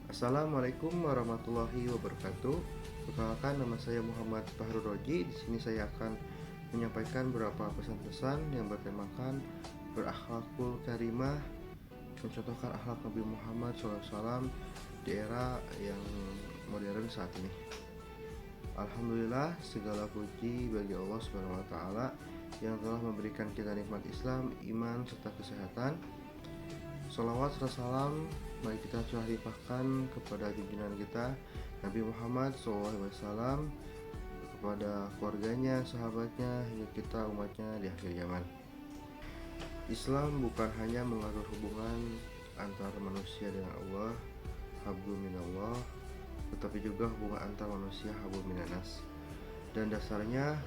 Assalamualaikum warahmatullahi wabarakatuh. Perkenalkan, nama saya Muhammad Fahrul Roji. Di sini saya akan menyampaikan beberapa pesan-pesan yang bertemakan berakhlakul karimah, mencontohkan akhlak Nabi Muhammad SAW di era yang modern saat ini. Alhamdulillah, segala puji bagi Allah Subhanahu wa taala yang telah memberikan kita nikmat Islam, iman serta kesehatan. Salawat serta salam mari kita curah limpahkan kepada junjungan kita Nabi Muhammad SAW, kepada keluarganya, sahabatnya, hingga kita umatnya di akhir zaman. Islam bukan hanya mengatur hubungan antara manusia dengan Allah, hablum minallah, tetapi juga hubungan antar manusia, hablum minanas. Dan dasarnya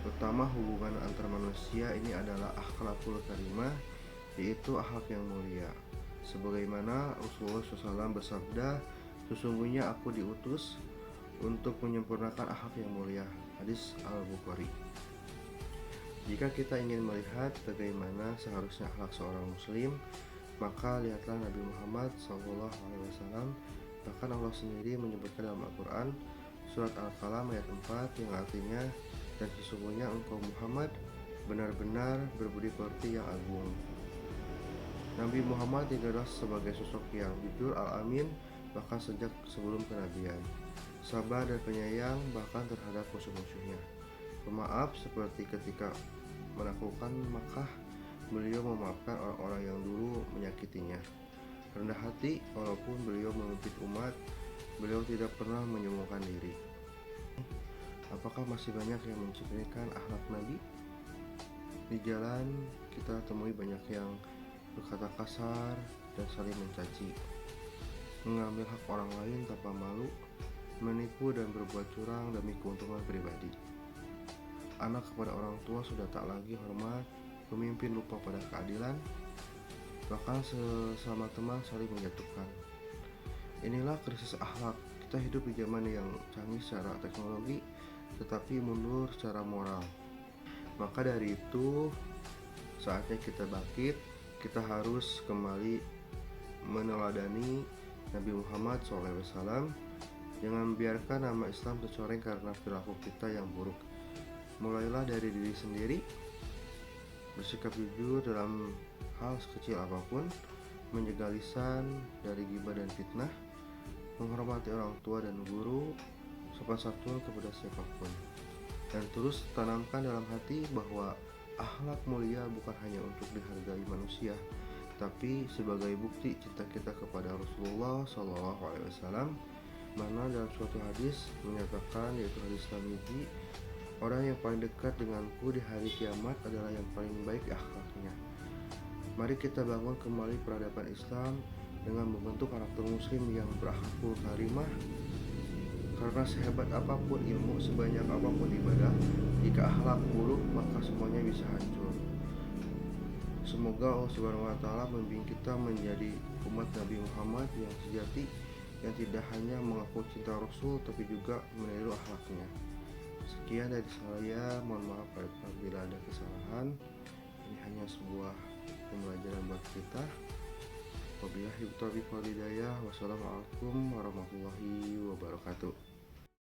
pertama, hubungan antar manusia ini adalah akhlakul karimah, yaitu akhlak yang mulia. Sebagaimana Rasulullah SAW bersabda, sesungguhnya aku diutus untuk menyempurnakan akhlak yang mulia. Hadis Al-Bukhari. Jika kita ingin melihat bagaimana seharusnya akhlak seorang muslim, maka lihatlah Nabi Muhammad SAW. Bahkan Allah sendiri menyebutkan dalam Al-Quran surat Al-Qalam ayat 4 yang artinya, dan sesungguhnya engkau Muhammad benar-benar berbudi pekerti yang agung. Nabi Muhammad digagas sebagai sosok yang jujur, al-amin, bahkan sejak sebelum kenabian, sabar dan penyayang bahkan terhadap musuh-musuhnya, pemaaf seperti ketika menaklukkan Makkah, beliau memaafkan orang-orang yang dulu menyakitinya, rendah hati walaupun beliau memimpin umat, beliau tidak pernah menyombongkan diri. Apakah masih banyak yang mencerminkan akhlak Nabi? Di jalan kita temui banyak yang berkata kasar dan saling mencaci, mengambil hak orang lain tanpa malu, menipu dan berbuat curang demi keuntungan pribadi. Anak kepada orang tua sudah tak lagi hormat, pemimpin lupa pada keadilan, bahkan sesama teman saling menjatuhkan. Inilah krisis akhlak. Kita hidup di zaman yang canggih secara teknologi, tetapi mundur secara moral. Maka dari itu, saatnya kita bangkit. Kita harus kembali meneladani Nabi Muhammad SAW. Jangan biarkan nama Islam tercoreng karena perilaku kita yang buruk. Mulailah dari diri sendiri, bersikap jujur dalam hal sekecil apapun, menjaga lisan dari ghibah dan fitnah, menghormati orang tua dan guru, sopan santun kepada siapapun, dan terus tanamkan dalam hati bahwa akhlak mulia bukan hanya untuk dihargai manusia, tapi sebagai bukti cinta kita kepada Rasulullah SAW, mana dalam suatu hadis menyatakan, yaitu hadis Tirmidzi, orang yang paling dekat denganku di hari kiamat adalah yang paling baik akhlaknya. Mari kita bangun kembali peradaban Islam dengan membentuk karakter muslim yang berakhlakul karimah. Karena sehebat apapun ilmu, sebanyak apapun ibadah, jika akhlak buruk maka semuanya bisa hancur. Semoga Allah Subhanahu wa taala membimbing kita menjadi umat Nabi Muhammad yang sejati, yang tidak hanya mengaku cinta Rasul tapi juga meniru akhlaknya. Sekian dari saya, mohon maaf apabila ada kesalahan. Ini hanya sebuah pembelajaran buat kita. Wabillahi taufiq wal hidayah. Wassalamualaikum warahmatullahi wabarakatuh.